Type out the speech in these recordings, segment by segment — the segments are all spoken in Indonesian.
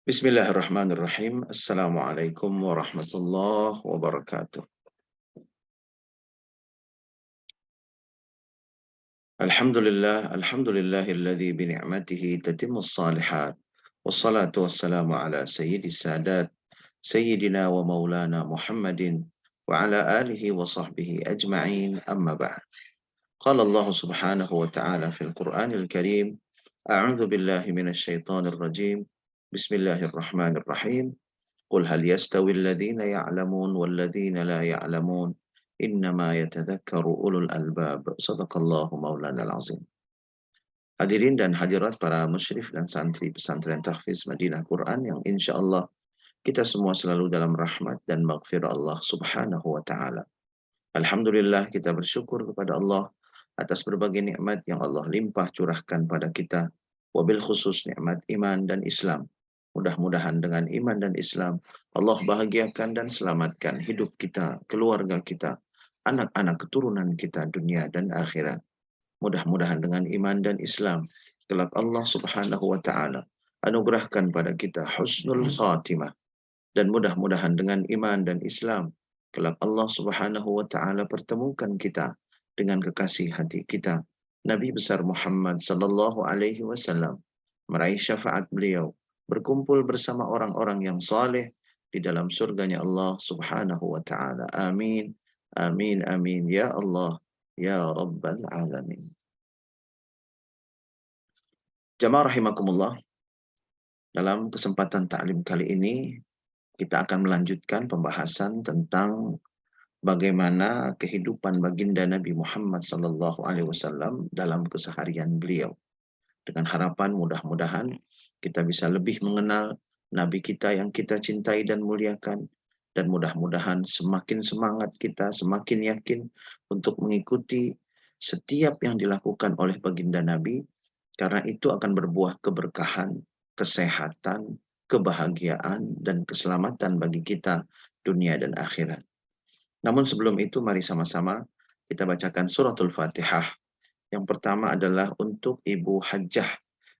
Bismillahirrahmanirrahim. Assalamualaikum warahmatullahi wabarakatuh. Alhamdulillahilladzi bini'matihi tatimmus salihat. Wassalatu wassalamu ala sayyidis sadat, sayyidina wa maulana Muhammadin wa ala alihi wa sahbihi ajma'in amma ba'd. Qala Allah subhanahu wa ta'ala fil Qur'anil Karim, A'udzu billahi minasy syaithanir rajim. Bismillahirrahmanirrahim. قل هل يستوي الذين يعلمون والذين لا يعلمون إنما يتذكر أولو الألباب صدق الله مولانا العظيم. Hadirin dan hadirat para musyrif dan santri pesantren Tahfiz Madinah Quran yang insya Allah kita semua selalu dalam rahmat dan maghfirah Allah subhanahu wa ta'ala. Alhamdulillah kita bersyukur kepada Allah atas berbagai nikmat yang Allah limpah curahkan pada kita, wabil khusus nikmat iman dan Islam. Mudah-mudahan dengan iman dan Islam, Allah bahagiakan dan selamatkan hidup kita, keluarga kita, anak-anak keturunan kita, dunia dan akhirat. Mudah-mudahan dengan iman dan Islam, kelak Allah subhanahu wa ta'ala anugerahkan pada kita husnul khatimah. Dan mudah-mudahan dengan iman dan Islam, kelak Allah subhanahu wa ta'ala pertemukan kita dengan kekasih hati kita, Nabi besar Muhammad sallallahu alaihi wasallam, meraih syafaat beliau, berkumpul bersama orang-orang yang saleh di dalam surganya Allah subhanahu wa ta'ala. Amin, amin, amin, ya Allah, ya Rabbal Alamin. Jamaah rahimakumullah, dalam kesempatan ta'lim kali ini, kita akan melanjutkan pembahasan tentang bagaimana kehidupan baginda Nabi Muhammad SAW dalam keseharian beliau. Dengan harapan mudah-mudahan kita bisa lebih mengenal Nabi kita yang kita cintai dan muliakan, dan mudah-mudahan semakin semangat kita, semakin yakin untuk mengikuti setiap yang dilakukan oleh baginda Nabi, karena itu akan berbuah keberkahan, kesehatan, kebahagiaan, dan keselamatan bagi kita dunia dan akhirat. Namun sebelum itu mari sama-sama kita bacakan suratul Fatihah. Yang pertama adalah untuk Ibu Hajjah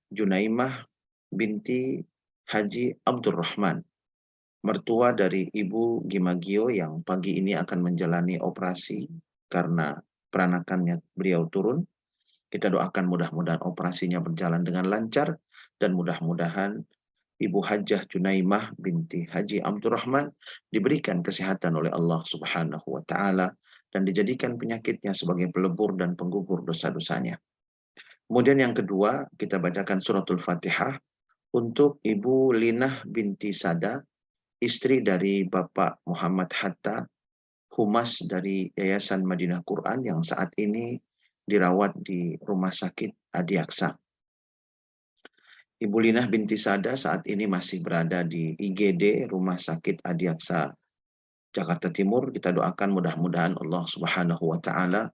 Junaimah binti Haji Abdurrahman, mertua dari Ibu Gimagio yang pagi ini akan menjalani operasi karena peranakannya beliau turun. Kita doakan mudah-mudahan operasinya berjalan dengan lancar dan mudah-mudahan Ibu Hajjah Junaimah binti Haji Abdurrahman diberikan kesehatan oleh Allah Subhanahu wa taala dan dijadikan penyakitnya sebagai pelebur dan penggugur dosa-dosanya. Kemudian yang kedua, kita bacakan suratul Fatihah untuk Ibu Linah binti Sada, istri dari Bapak Muhammad Hatta, humas dari Yayasan Madinah Quran yang saat ini dirawat di Rumah Sakit Adiaksa. Ibu Linah binti Sada saat ini masih berada di IGD Rumah Sakit Adiaksa Jakarta Timur. Kita doakan mudah-mudahan Allah Subhanahu wa taala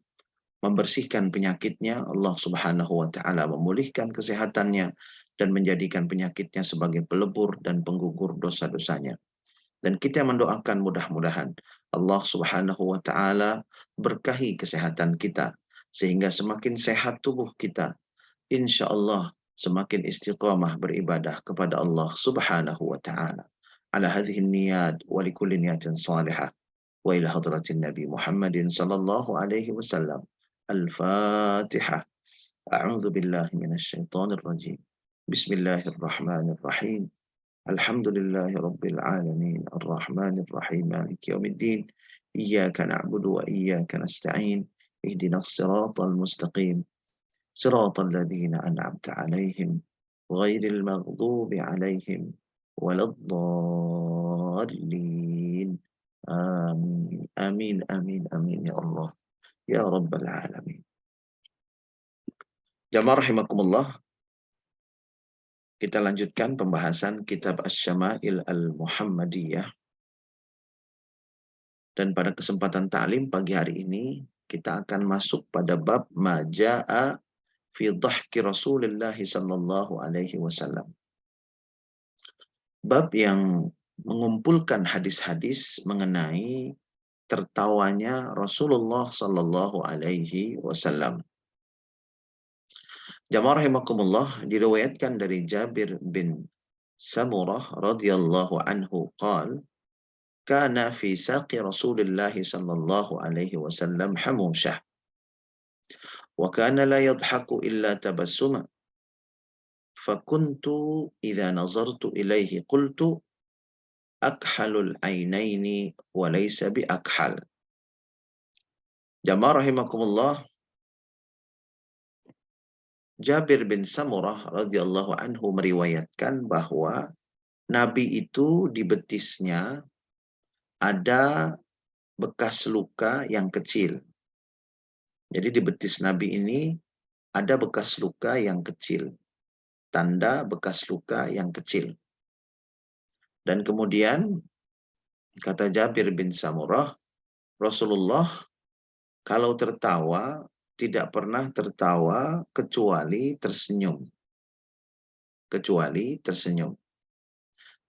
membersihkan penyakitnya, Allah Subhanahu wa taala memulihkan kesehatannya dan menjadikan penyakitnya sebagai pelebur dan penggugur dosa-dosanya. Dan kita mendoakan mudah-mudahan Allah Subhanahu wa taala berkahi kesehatan kita sehingga semakin sehat tubuh kita. Insya Allah semakin istiqamah beribadah kepada Allah Subhanahu wa taala. Ala hadhihi niyat wa likulli niyatin salihah. Wa ila hadratin Nabi Muhammadin sallallahu alaihi wasallam. Al-Fatihah. A'udzu billahi minasy syaithanir rajim. Bismillahirrahmanirrahim. Alhamdulillahi rabbil alamin. Arrahmanir rahim. Maliki yaumiddin. Iyyaka na'budu wa iyyaka nasta'in. Ihdinas siratal mustaqim. Siratal ladzina an'amta 'alaihim ghairil maghdubi 'alaihim waladdallin. Amin. Amin, amin, amin ya Allah. Ya Rabbal Alamin. Jamaah rahimakumullah, kita lanjutkan pembahasan kitab Asy-Syama'il Al-Muhammadiyah. Dan pada kesempatan ta'lim pagi hari ini, kita akan masuk pada bab Maja'a fi dhahki Rasulullah sallallahu alaihi wasallam. Bab yang mengumpulkan hadis-hadis mengenai tertawanya Rasulullah sallallahu alaihi wasallam. Jamaah rahimakumullah, diriwayatkan dari Jabir bin Samurah radhiyallahu anhu qala kana fi saqi Rasulillah sallallahu alaihi wasallam hamushah wa kana la yadhaku illa tabassuma fakuntu idza nazartu ilaihi qultu akhalul ainaini wa laysa bi akhal. Jamaah rahimakumullah, Jabir bin Samurah radhiyallahu anhu meriwayatkan bahwa Nabi itu di betisnya ada bekas luka yang kecil. Jadi di betis Nabi ini ada bekas luka yang kecil, tanda bekas luka yang kecil. Dan kemudian kata Jabir bin Samurah, Rasulullah kalau tertawa tidak pernah tertawa kecuali tersenyum. Kecuali tersenyum.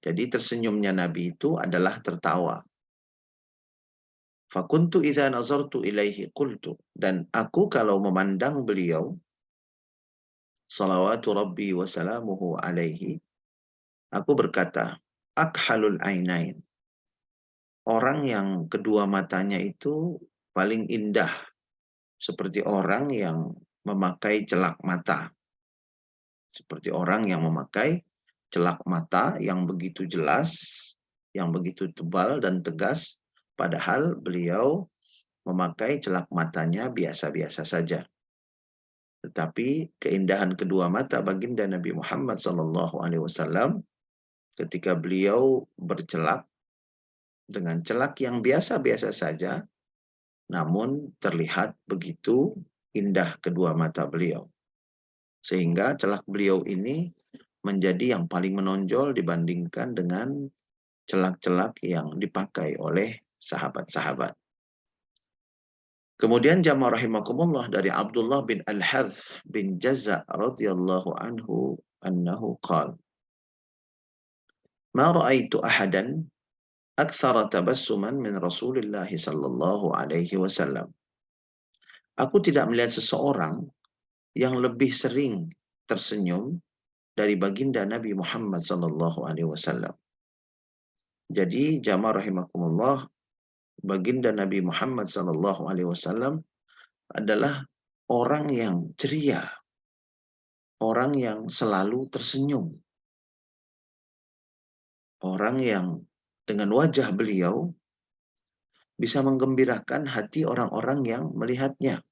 Jadi tersenyumnya Nabi itu adalah tertawa. Fakuntu idza nazartu ilaihi qultu, dan aku kalau memandang beliau salawatu rabbi wa salamuhu alaihi, aku berkata, akhalul ainain. Orang yang kedua matanya itu paling indah, seperti orang yang memakai celak mata. Seperti orang yang memakai celak mata yang begitu jelas, yang begitu tebal dan tegas, padahal beliau memakai celak matanya biasa-biasa saja. Tetapi keindahan kedua mata baginda Nabi Muhammad SAW ketika beliau bercelak dengan celak yang biasa-biasa saja, namun terlihat begitu indah kedua mata beliau. Sehingga celak beliau ini menjadi yang paling menonjol dibandingkan dengan celak-celak yang dipakai oleh sahabat-sahabat. Kemudian jamaah rahimakumullah dari Abdullah bin Al-Harth bin Jazza radhiyallahu anhu annahu qala ma ra'aitu ahadan aktsara tabassuman min Rasulillah sallallahu alaihi wasallam. Aku tidak melihat seseorang yang lebih sering tersenyum dari baginda Nabi Muhammad sallallahu alaihi wasallam. Jadi jamaah rahimakumullah, baginda Nabi Muhammad sallallahu alaihi wasallam adalah orang yang ceria, orang yang selalu tersenyum, orang yang dengan wajah beliau bisa menggembirakan hati orang-orang yang melihatnya.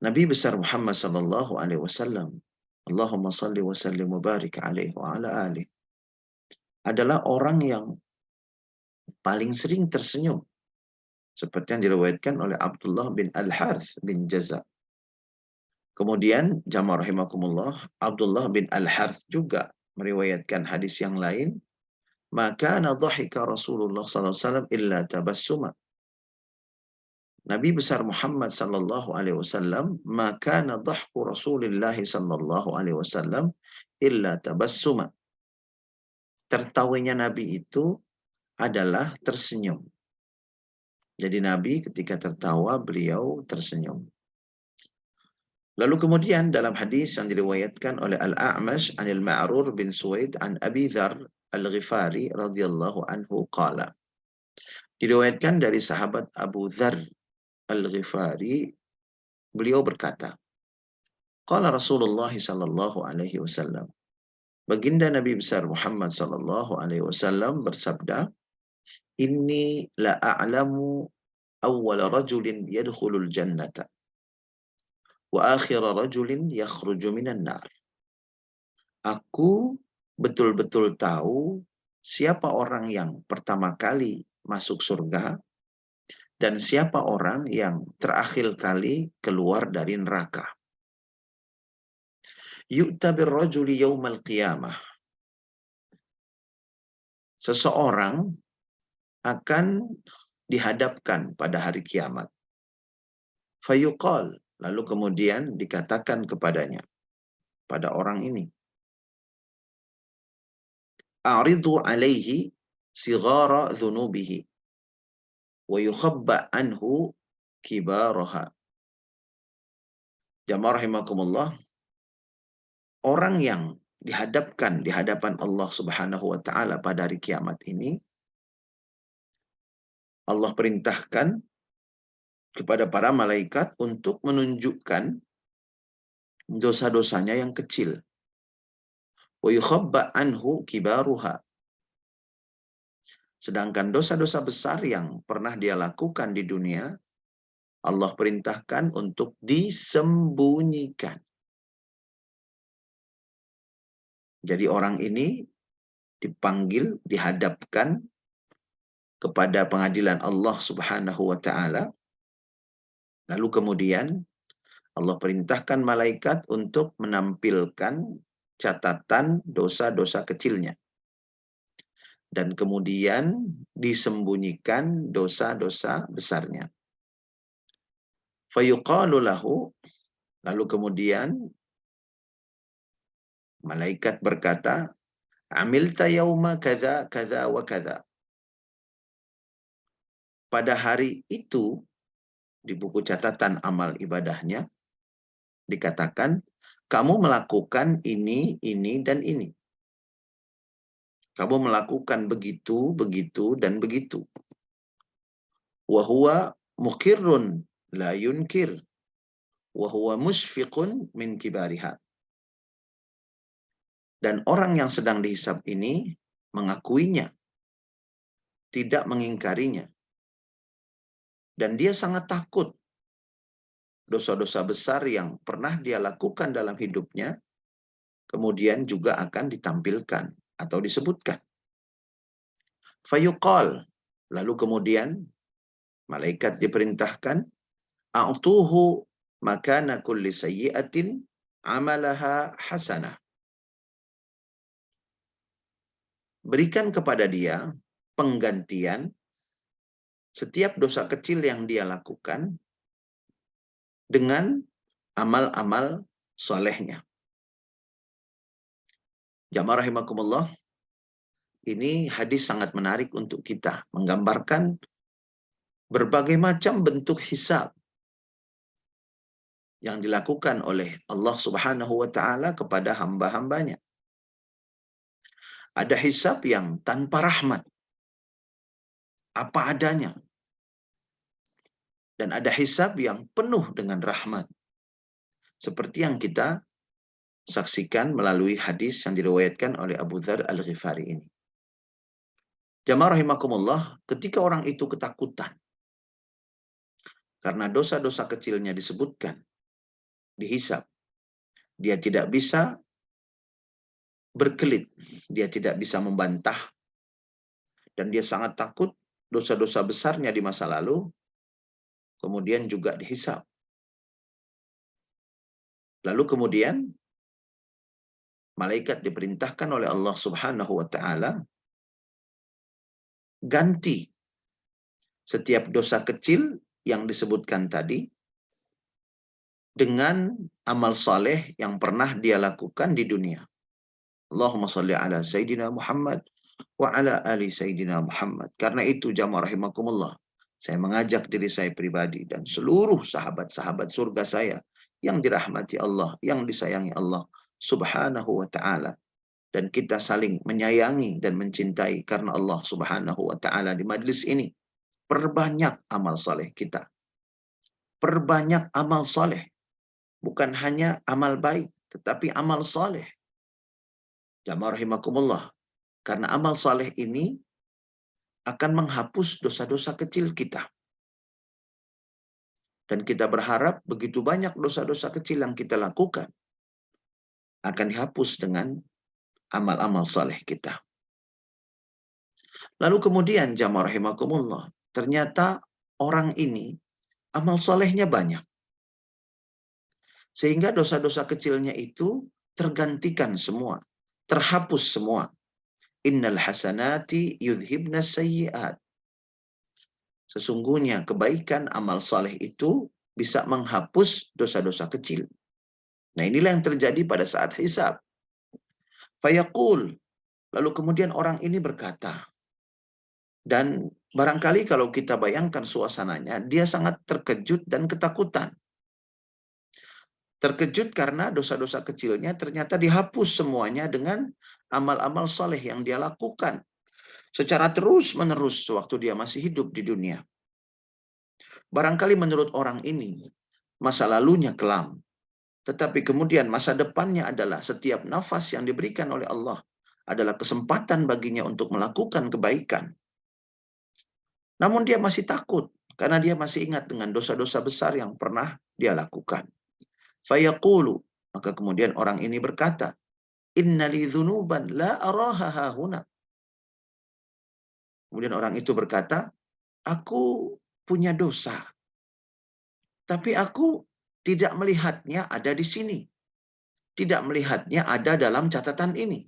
Nabi besar Muhammad sallallahu alaihi wasallam, Allahumma salli wa sallim wa barik alaihi wa ala alihi, adalah orang yang paling sering tersenyum, seperti yang diriwayatkan oleh Abdullah bin Al-Harth bin Jazza. Kemudian jamaah rahimakumullah, Abdullah bin Al-Harth juga meriwayatkan hadis yang lain, maka dhahika Rasulullah sallallahu alaihi wasallam illa tabassuma. Nabi besar Muhammad sallallahu alaihi wasallam, maka dhahku Rasulullah sallallahu alaihi wasallam illa tabassuma. Tertawanya Nabi itu adalah tersenyum. Jadi Nabi ketika tertawa beliau tersenyum. Lalu kemudian dalam hadis yang diriwayatkan oleh Al-A'mash anil Ma'rur bin Suwaid an Abi Dzar Al-Ghifari radhiyallahu anhu qala. Diriwayatkan dari sahabat Abu Dzar Al-Ghifari, beliau berkata, qala Rasulullah sallallahu alaihi wasallam. Baginda Nabi besar Muhammad sallallahu alaihi wasallam bersabda, inni la a'lamu awwal rajulin yadkhulul jannata wa akhir rajulin yakhruju minan nar. Aku betul-betul tahu siapa orang yang pertama kali masuk surga dan siapa orang yang terakhir kali keluar dari neraka. Yu'ta birrajuli yaumal qiyamah. Seseorang akan dihadapkan pada hari kiamat. Fayuqal, lalu kemudian dikatakan kepadanya, pada orang ini, a'ridu alaihi sighara dhunubihi wa yukhabba anhu kibaraha. Jamaah rahimakumullah, orang yang dihadapkan di hadapan Allah Subhanahu wa taala pada hari kiamat ini, Allah perintahkan kepada para malaikat untuk menunjukkan dosa-dosanya yang kecil. Wa yukhabba anhu kibaruha. Sedangkan dosa-dosa besar yang pernah dia lakukan di dunia, Allah perintahkan untuk disembunyikan. Jadi orang ini dipanggil, dihadapkan kepada pengadilan Allah Subhanahu wa taala. Lalu kemudian Allah perintahkan malaikat untuk menampilkan catatan dosa-dosa kecilnya. Dan kemudian disembunyikan dosa-dosa besarnya. Fayuqalu lahu, lalu kemudian malaikat berkata, amilta yauma kadza kadza wa kadza. Pada hari itu, di buku catatan amal ibadahnya, dikatakan, kamu melakukan ini, dan ini. Kamu melakukan begitu, begitu, dan begitu. Wa huwa muqirrun la yunkir. Wa huwa musfiqun min kibariha. Dan orang yang sedang dihisab ini mengakuinya, tidak mengingkarinya. Dan dia sangat takut dosa-dosa besar yang pernah dia lakukan dalam hidupnya, kemudian juga akan ditampilkan atau disebutkan. Fayuqal, lalu kemudian malaikat diperintahkan, a'tuhu makana kulli sayyi'atin amalaha hasanah. Berikan kepada dia penggantian setiap dosa kecil yang dia lakukan dengan amal-amal solehnya. Jamaah rahimakumullah, ini hadis sangat menarik untuk kita, menggambarkan berbagai macam bentuk hisab yang dilakukan oleh Allah Subhanahu wa taala kepada hamba-hambanya. Ada hisab yang tanpa rahmat, apa adanya. Dan ada hisab yang penuh dengan rahmat. Seperti yang kita saksikan melalui hadis yang diriwayatkan oleh Abu Dzar Al-Ghifari ini. Jamaah rahimakumullah, ketika orang itu ketakutan karena dosa-dosa kecilnya disebutkan, dihisab, dia tidak bisa berkelit, dia tidak bisa membantah, dan dia sangat takut dosa-dosa besarnya di masa lalu, kemudian juga dihisab. Lalu kemudian malaikat diperintahkan oleh Allah Subhanahu wa taala ganti setiap dosa kecil yang disebutkan tadi dengan amal saleh yang pernah dia lakukan di dunia. Allahumma salli ala Sayyidina Muhammad wa ala ali Sayyidina Muhammad. Karena itu jamaah rahimakumullah, saya mengajak diri saya pribadi dan seluruh sahabat-sahabat surga saya yang dirahmati Allah, yang disayangi Allah Subhanahu wa ta'ala. Dan kita saling menyayangi dan mencintai karena Allah Subhanahu wa ta'ala di majlis ini. Perbanyak amal saleh kita. Perbanyak amal saleh. Bukan hanya amal baik, tetapi amal saleh. Jamaah rahimakumullah. Karena amal saleh ini akan menghapus dosa-dosa kecil kita. Dan kita berharap begitu banyak dosa-dosa kecil yang kita lakukan akan dihapus dengan amal-amal saleh kita. Lalu kemudian jamaah rahimakumullah, ternyata orang ini amal salehnya banyak. Sehingga dosa-dosa kecilnya itu tergantikan semua, terhapus semua. Innal hasanati yudhibnas sayyi'at. Sesungguhnya kebaikan amal saleh itu bisa menghapus dosa-dosa kecil. Nah, inilah yang terjadi pada saat hisab. Fayaqul, lalu kemudian orang ini berkata, dan barangkali kalau kita bayangkan suasananya, dia sangat terkejut dan ketakutan. Terkejut karena dosa-dosa kecilnya ternyata dihapus semuanya dengan amal-amal soleh yang dia lakukan secara terus-menerus waktu dia masih hidup di dunia. Barangkali menurut orang ini, masa lalunya kelam. Tetapi kemudian masa depannya adalah setiap nafas yang diberikan oleh Allah adalah kesempatan baginya untuk melakukan kebaikan. Namun dia masih takut karena dia masih ingat dengan dosa-dosa besar yang pernah dia lakukan. Fayaqulu, maka kemudian orang ini berkata, innali dzunuban la araha hahuna. Kemudian orang itu berkata, aku punya dosa, tapi aku tidak melihatnya ada di sini. Tidak melihatnya ada dalam catatan ini.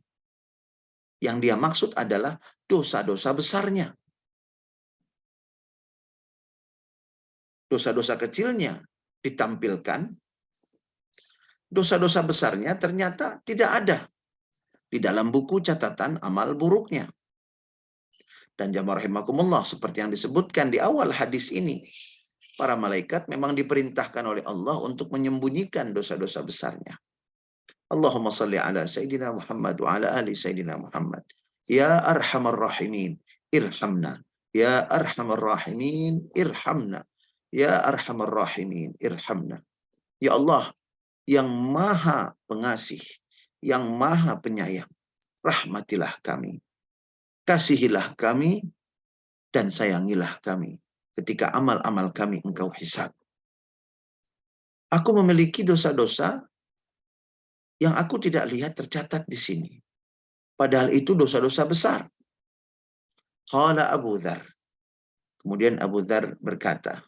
Yang dia maksud adalah dosa-dosa besarnya. Dosa-dosa kecilnya ditampilkan, dosa-dosa besarnya ternyata tidak ada di dalam buku catatan amal buruknya. Dan jamaah rahimakumullah, seperti yang disebutkan di awal hadis ini, para malaikat memang diperintahkan oleh Allah untuk menyembunyikan dosa-dosa besarnya. Allahumma salli ala Sayyidina Muhammad wa ala ali Sayyidina Muhammad. Ya arhamar rahimin, irhamna. Ya arhamar rahimin, irhamna. Ya arhamar rahimin, irhamna. Ya Allah, yang maha pengasih, yang maha penyayang, rahmatilah kami. Kasihilah kami, dan sayangilah kami ketika amal-amal kami engkau hisab. Aku memiliki dosa-dosa yang aku tidak lihat tercatat di sini. Padahal itu dosa-dosa besar. Qala Abu Dzar. Kemudian Abu Dzar berkata,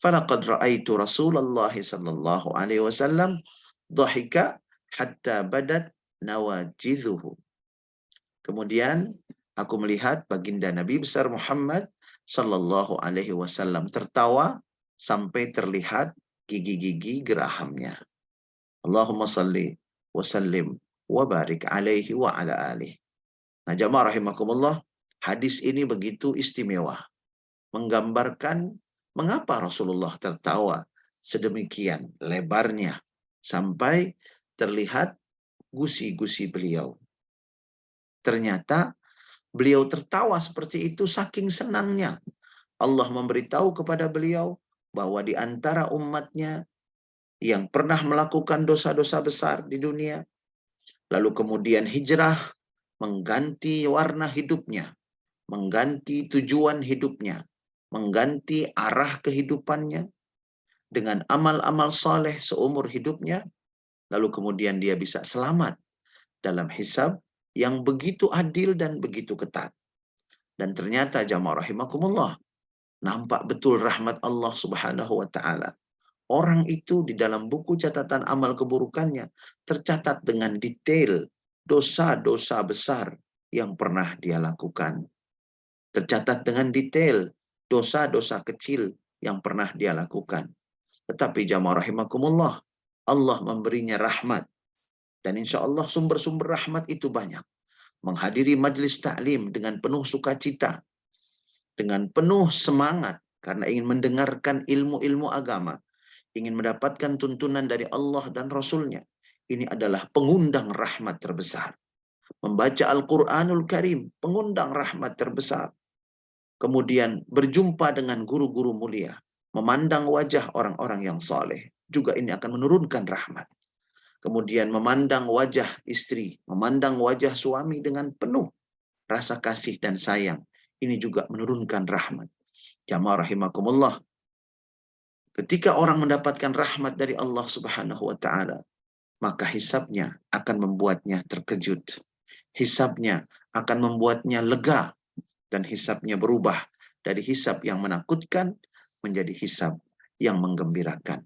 "Falaqad ra'aitu Rasulullah sallallahu alaihi wasallam dhahika hatta badat nawajidhuhu." Kemudian aku melihat baginda Nabi besar Muhammad sallallahu alaihi wasallam tertawa sampai terlihat gigi-gigi gerahamnya. Allahumma salli wa sallim wa barik alaihi wa ala alihi. Nah, jamaah rahimakumullah, hadis ini begitu istimewa, menggambarkan mengapa Rasulullah tertawa sedemikian lebarnya sampai terlihat gusi-gusi beliau. Ternyata beliau tertawa seperti itu saking senangnya Allah memberitahu kepada beliau bahwa di antara umatnya yang pernah melakukan dosa-dosa besar di dunia, lalu kemudian hijrah mengganti warna hidupnya, mengganti tujuan hidupnya, mengganti arah kehidupannya dengan amal-amal saleh seumur hidupnya, lalu kemudian dia bisa selamat dalam hisab yang begitu adil dan begitu ketat. Dan ternyata jamaah rahimakumullah, nampak betul rahmat Allah Subhanahu wa taala. Orang itu di dalam buku catatan amal keburukannya tercatat dengan detail dosa-dosa besar yang pernah dia lakukan. Tercatat dengan detail dosa-dosa kecil yang pernah dia lakukan. Tetapi jamaah rahimakumullah, Allah memberinya rahmat. Dan insya Allah sumber-sumber rahmat itu banyak. Menghadiri majlis taklim dengan penuh sukacita, dengan penuh semangat karena ingin mendengarkan ilmu-ilmu agama, ingin mendapatkan tuntunan dari Allah dan Rasulnya. Ini adalah pengundang rahmat terbesar. Membaca Al-Quranul Karim, pengundang rahmat terbesar. Kemudian berjumpa dengan guru-guru mulia, memandang wajah orang-orang yang saleh, juga ini akan menurunkan rahmat. Kemudian memandang wajah istri, memandang wajah suami dengan penuh rasa kasih dan sayang, ini juga menurunkan rahmat. Jamaah rahimakumullah, ketika orang mendapatkan rahmat dari Allah Subhanahu wa taala, maka hisabnya akan membuatnya terkejut. Hisabnya akan membuatnya lega, dan hisabnya berubah dari hisab yang menakutkan menjadi hisab yang menggembirakan.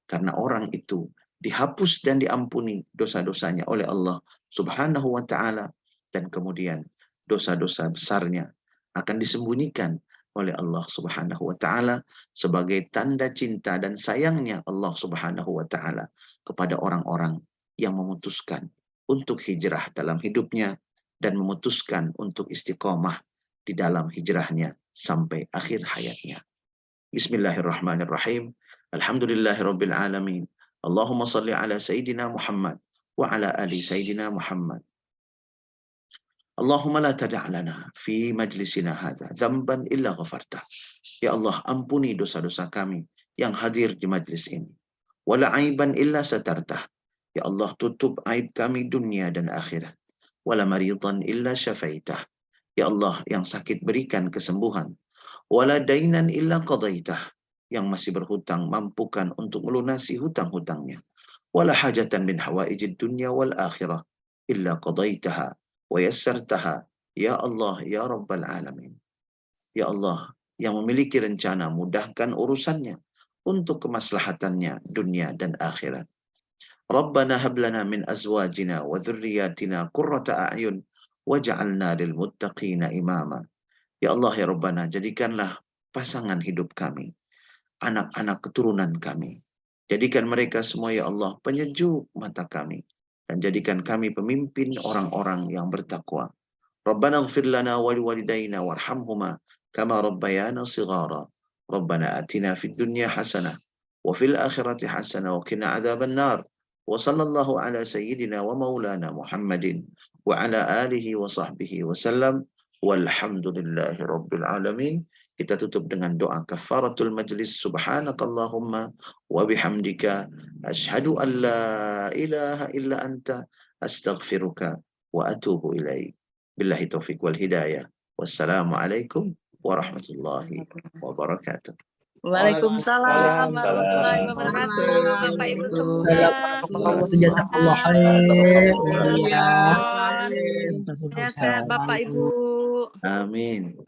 Karena orang itu dihapus dan diampuni dosa-dosanya oleh Allah Subhanahu wa taala, dan kemudian dosa-dosa besarnya akan disembunyikan oleh Allah Subhanahu wa taala sebagai tanda cinta dan sayangnya Allah Subhanahu wa taala kepada orang-orang yang memutuskan untuk hijrah dalam hidupnya dan memutuskan untuk istiqomah di dalam hijrahnya sampai akhir hayatnya. Bismillahirrahmanirrahim. Alhamdulillahirabbil alamin. Allahumma salli ala Sayyidina Muhammad wa ala ali Sayyidina Muhammad. Allahumma la tada' lana fi majlisina hadha dzamban illa ghafartah. Ya Allah, ampuni dosa-dosa kami yang hadir di majlis ini. Wala aiban illa satartah. Ya Allah, tutup aib kami dunia dan akhirat. Wala maridan illa syafaitah. Ya Allah, yang sakit berikan kesembuhan. Wala dainan illa qadaitah. Yang masih berhutang mampukan untuk melunasi hutang-hutangnya. Wala hajatan min hawaijid dunya wal akhirah illa qadaitaha wa yassartaha. Ya Allah, ya Rabbal Alamin. Ya Allah, yang memiliki rencana, mudahkan urusannya untuk kemaslahatannya dunia dan akhirat. Rabbana hablana min azwajina wa dhurriyyatina qurrata a'yun waj'alna lil muttaqina imama. Ya Allah ya Rabbana, jadikanlah pasangan hidup kami, anak-anak keturunan kami. Jadikan mereka semua ya Allah penyejuk mata kami, dan jadikan kami pemimpin orang-orang yang bertakwa. Rabbana ighfir lana wa liwalidayna warhamhuma kama rabbayana shighara. Rabbana atina fid dunya hasanah wa fil akhirati hasanah wa qina adzaban nar. Wa sallallahu ala sayyidina wa maulana Muhammadin wa ala alihi wa sahbihi wa sallam. Walhamdulillahi rabbil alamin. Kita tutup dengan doa kafaratul majlis. Subhanakallahumma wa bihamdika asyhadu an la ilaha illa anta astaghfiruka wa atubu ilaik. Billahi taufiq wal hidayah. Wassalamualaikum warahmatullahi wabarakatuh. Waalaikumsalam warahmatullahi wabarakatuh. Bapak Ibu semua. Jazakallah khair. Sehat-sehat Bapak Ibu. Amin.